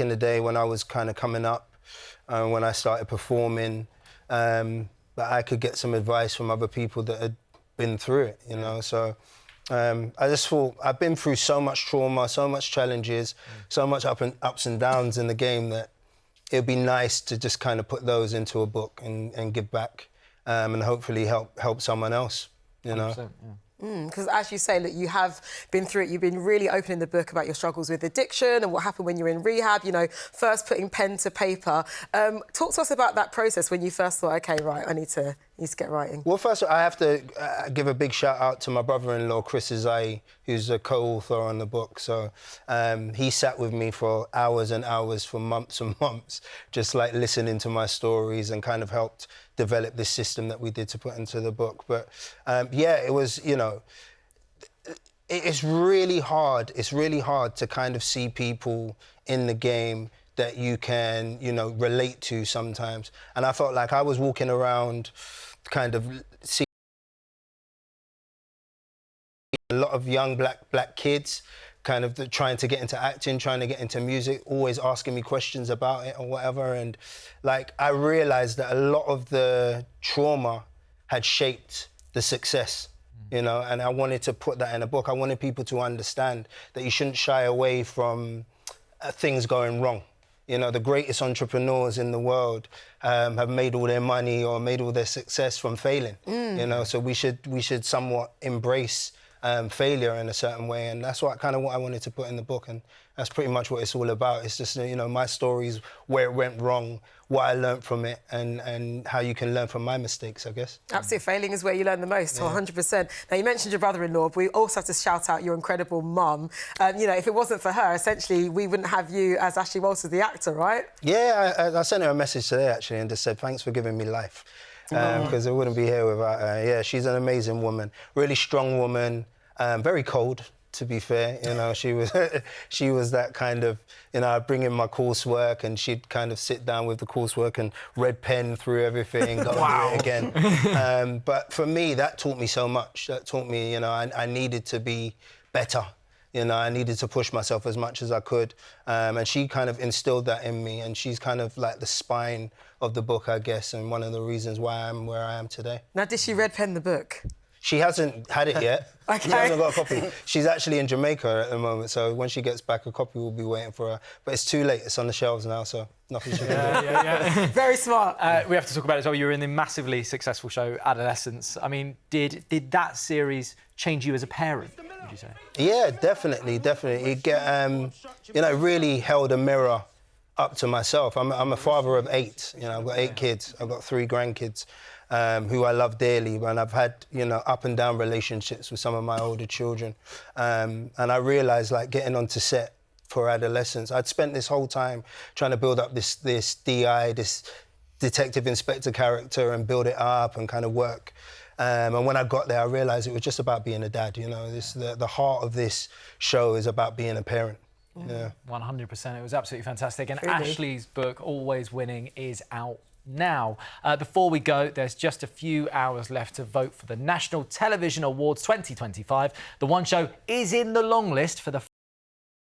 in the day when I was kind of coming up, when I started performing, that I could get some advice from other people that had been through it, you know. So I just thought I've been through so much trauma, so much challenges, so much ups and downs in the game that it'd be nice to just kind of put those into a book and give back, and hopefully help someone else, you know. 100%, yeah. Because as you say, look, you have been through it. You've been really open in the book about your struggles with addiction and what happened when you were in rehab, you know, first putting pen to paper. Talk to us about that process when you first thought, OK, right, I need to get writing. Well, first, I have to give a big shout-out to my brother-in-law, Chris Izai, who's a co-author on the book. So he sat with me for hours and hours, for months and months, just, like, listening to my stories and kind of helped develop this system that we did to put into the book. But, yeah, it was, you know, it's really hard. It's really hard to kind of see people in the game that you can, you know, relate to sometimes. And I felt like I was walking around kind of seeing a lot of young black kids kind of trying to get into acting, trying to get into music, always asking me questions about it or whatever. And, like, I realised that a lot of the trauma had shaped the success, you know, and I wanted to put that in a book. I wanted people to understand that you shouldn't shy away from things going wrong. You know, the greatest entrepreneurs in the world have made all their money or made all their success from failing. You know, so we should somewhat embrace failure in a certain way, and that's what I wanted to put in the book, and that's pretty much what it's all about. It's just, you know, my stories, where it went wrong, what I learned from it, and how you can learn from my mistakes, I guess. Absolutely, failing is where you learn the most, 100%. Now, you mentioned your brother-in-law, but we also have to shout out your incredible mum. You know, if it wasn't for her, essentially, we wouldn't have you as Ashley Walters, the actor, right? Yeah, I sent her a message today, actually, and just said, thanks for giving me life, because I wouldn't be here without her. Yeah, she's an amazing woman, really strong woman, very cold, to be fair. You know, she was that kind of, you know, I'd bring in my coursework and she'd kind of sit down with the coursework and red pen through everything, go through it again. But for me, that taught me so much. That taught me, you know, I needed to be better. You know, I needed to push myself as much as I could. And she kind of instilled that in me, and she's kind of like the spine of the book, I guess, and one of the reasons why I'm where I am today. Now, did she red pen the book? She hasn't had it yet. Okay. She hasn't got a copy. She's actually in Jamaica at the moment, so when she gets back, a copy will be waiting for her. But it's too late. It's on the shelves now, so nothing she can do. Yeah. Very smart. We have to talk about it as well. You were in the massively successful show Adolescence. I mean, did that series change you as a parent, would you say? Yeah, definitely. It you know, really held a mirror up to myself. I'm a father of 8. You know, I've got 8 kids. I've got 3 grandkids. Who I love dearly, and I've had, you know, up and down relationships with some of my older children. And I realised, like, getting onto set for Adolescence, I'd spent this whole time trying to build up this DI, this detective inspector character, and build it up and kind of work. And when I got there, I realised it was just about being a dad, you know. The heart of this show is about being a parent. Yeah. 100%. It was absolutely fantastic. And Really? Ashley's book, Always Winning, is out now. Before we go, there's just a few hours left to vote for the National Television Awards 2025. The One Show is in the long list for the